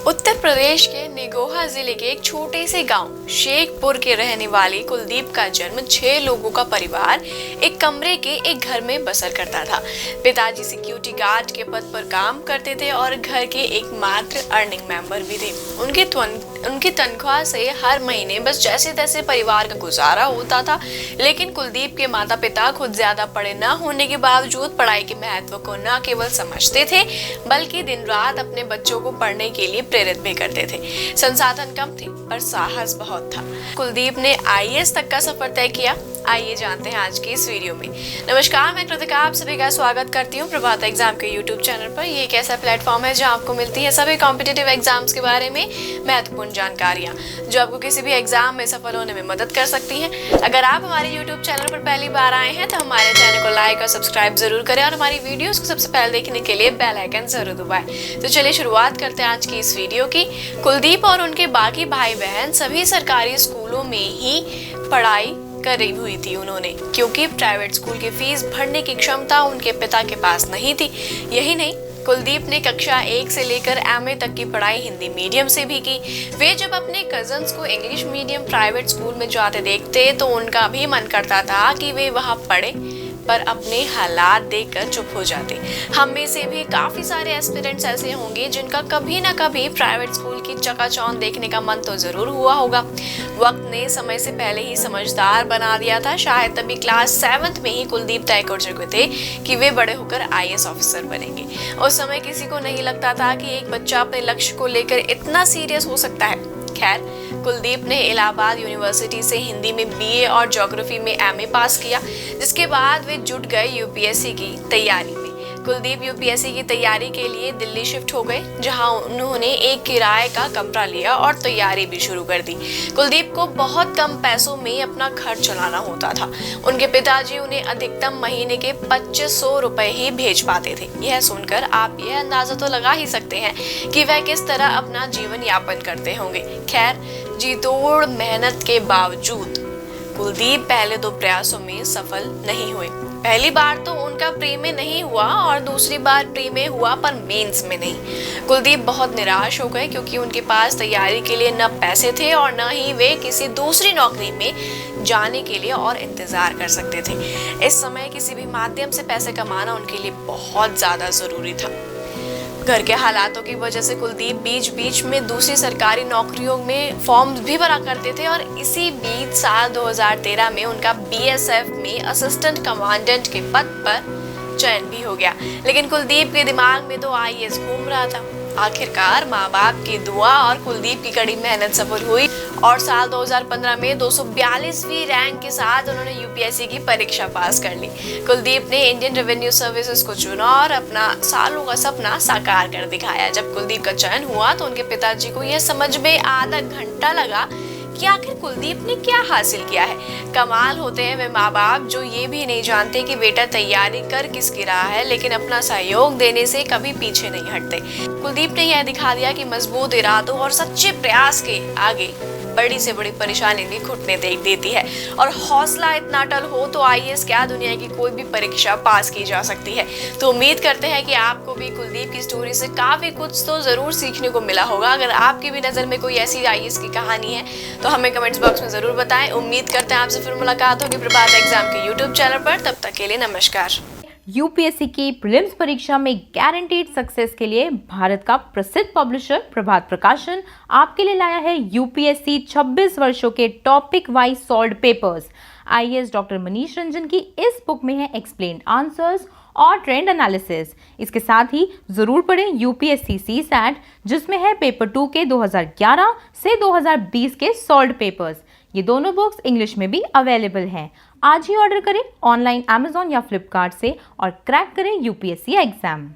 उत्तर प्रदेश के निगोहा जिले के एक छोटे से गांव शेखपुर के रहने वाले कुलदीप का जन्म 6 लोगों का परिवार एक कमरे के एक घर में बसर करता था। पिताजी सिक्योरिटी गार्ड के पद पर काम करते थे और घर के एकमात्र अर्निंग मेंबर भी थे। उनकी तनख्वाह से हर महीने बस जैसे तैसे परिवार का गुजारा होता था। लेकिन कुलदीप के माता पिता खुद ज्यादा पढ़े न होने के बावजूद पढ़ाई के महत्व को न केवल समझते थे बल्कि दिन रात अपने बच्चों को पढ़ने के लिए प्रेरित भी करते थे। संसाधन कम थे पर साहस बहुत था। कुलदीप ने आईएएस तक का सफर तय किया। आइए जानते हैं आज की इस वीडियो में। नमस्कार, मैं कृतिका आप सभी का स्वागत करती हूँ प्रभात एग्जाम के यूट्यूब चैनल पर। ये एक ऐसा प्लेटफॉर्म है जहाँ आपको मिलती है सभी कॉम्पिटिटिव एग्जाम्स के बारे में महत्वपूर्ण जानकारियाँ जो आपको किसी भी एग्जाम में सफल होने में मदद कर सकती हैं। अगर आप हमारे यूट्यूब चैनल पर पहली बार आए हैं तो हमारे चैनल को लाइक और सब्सक्राइब जरूर करें और हमारी वीडियोस को सबसे पहले देखने के लिए बेल आइकन जरूर दबाएं। तो चलिए शुरुआत करते हैं आज की इस वीडियो की। कुलदीप और उनके बाकी भाई बहन सभी सरकारी स्कूलों में ही पढ़ाई करी हुई थी उन्होंने, क्योंकि प्राइवेट स्कूल की फीस भरने की क्षमता उनके पिता के पास नहीं थी। यही नहीं, कुलदीप ने कक्षा 1 से लेकर एमए तक की पढ़ाई हिंदी मीडियम से भी की। वे जब अपने कजन्स को इंग्लिश मीडियम प्राइवेट स्कूल में जाते देखते तो उनका भी मन करता था कि वे वहां पढ़े, पर अपने हालात देखकर चुप हो जाते। हम में से भी काफी सारे एस्पिरेंट्स ऐसे होंगे जिनका कभी ना कभी प्राइवेट स्कूल की चकाचौंध देखने का मन तो जरूर हुआ होगा। वक्त ने समय से पहले ही समझदार बना दिया था। शायद तभी क्लास 7th में ही कुलदीप तय कर चुके थे कि वे बड़े होकर आईएएस ऑफिसर बनेंगे। उस समय किसी को नहीं लगता था कि एक बच्चा अपने लक्ष्य को लेकर इतना सीरियस हो सकता है। खैर, कुलदीप ने इलाहाबाद यूनिवर्सिटी से हिंदी में बीए और ज्योग्राफी में एमए पास किया, जिसके बाद वे जुट गए यूपीएससी की तैयारी में। कुलदीप यूपीएससी की तैयारी के लिए दिल्ली शिफ्ट हो गए, जहां उन्होंने एक किराए का कमरा लिया और तैयारी भी शुरू कर दी। कुलदीप को बहुत कम पैसों में अपना घर चलाना होता था। उनके पिताजी उन्हें अधिकतम महीने के 2500 रुपए ही भेज पाते थे। यह सुनकर आप यह अंदाजा तो लगा ही सकते हैं कि वह किस तरह अपना जीवन यापन करते होंगे। खैर, जी तोड़ मेहनत के बावजूद कुलदीप पहले 2 प्रयासों में सफल नहीं हुए। पहली बार तो उनका प्री में नहीं हुआ और दूसरी बार प्री में हुआ पर मेंस में नहीं। कुलदीप बहुत निराश हो गए क्योंकि उनके पास तैयारी के लिए न पैसे थे और न ही वे किसी दूसरी नौकरी में जाने के लिए और इंतजार कर सकते थे। इस समय किसी भी माध्यम से पैसे कमाना उनके लिए बहुत ज्यादा जरूरी था। घर के हालातों की वजह से कुलदीप बीच बीच में दूसरी सरकारी नौकरियों में फॉर्म भी भरा करते थे और इसी बीच साल 2013 में उनका बीएसएफ में असिस्टेंट कमांडेंट के पद पर चयन भी हो गया। लेकिन कुलदीप के दिमाग में तो आईएएस घूम रहा था। आखिरकार माँ बाप की दुआ और कुलदीप की कड़ी मेहनत सफल हुई और साल 2015 में 242वीं रैंक के साथ उन्होंने यूपीएससी की परीक्षा पास कर ली। कुलदीप ने इंडियन रेवेन्यू सर्विसेज को चुना और अपना सालों का सपना साकार कर दिखाया। जब कुलदीप का चयन हुआ तो उनके पिताजी को यह समझ में आधा घंटा लगा कि आखिर कुलदीप ने क्या हासिल किया है। कमाल होते हैं वे माँ बाप जो ये भी नहीं जानते कि बेटा तैयारी कर किसकी रहा है, लेकिन अपना सहयोग देने से कभी पीछे नहीं हटते। कुलदीप ने यह दिखा दिया कि मजबूत इरादों और सच्चे प्रयास के आगे बड़ी से बड़ी परेशानी भी घुटने देती है और हौसला इतना अटल हो तो आईएएस क्या दुनिया की कोई भी परीक्षा पास की जा सकती है। तो उम्मीद करते हैं कि आपको भी कुलदीप की स्टोरी से काफी कुछ तो जरूर सीखने को मिला होगा। अगर आपकी भी नजर में कोई ऐसी आईएएस की कहानी है तो हमें कमेंट्स बॉक्स में जरूर बताएं। उम्मीद करते हैं आपसे फिर मुलाकात होगी प्रभात एग्जाम के यूट्यूब चैनल पर। तब तक के लिए नमस्कार। यूपीएससी की प्रीलिम्स परीक्षा में गारंटीड सक्सेस के लिए भारत का प्रसिद्ध पब्लिशर प्रभात प्रकाशन आपके लिए लाया है यूपीएससी 26 वर्षों के topic wise solved papers. IAS doctor Manish Ranjan की इस बुक में है एक्सप्लेन्ड आंसर्स और ट्रेंड एनालिसिस। इसके साथ ही जरूर पढ़ें यूपीएससी सीसैट, जिसमें है पेपर 2 के 2011 से 2020 के सॉल्व्ड पेपर्स। ये दोनों बुक्स इंग्लिश में भी अवेलेबल हैं। आज ही ऑर्डर करें ऑनलाइन अमेजॉन या फ्लिपकार्ट से और क्रैक करें यूपीएससी एग्जाम।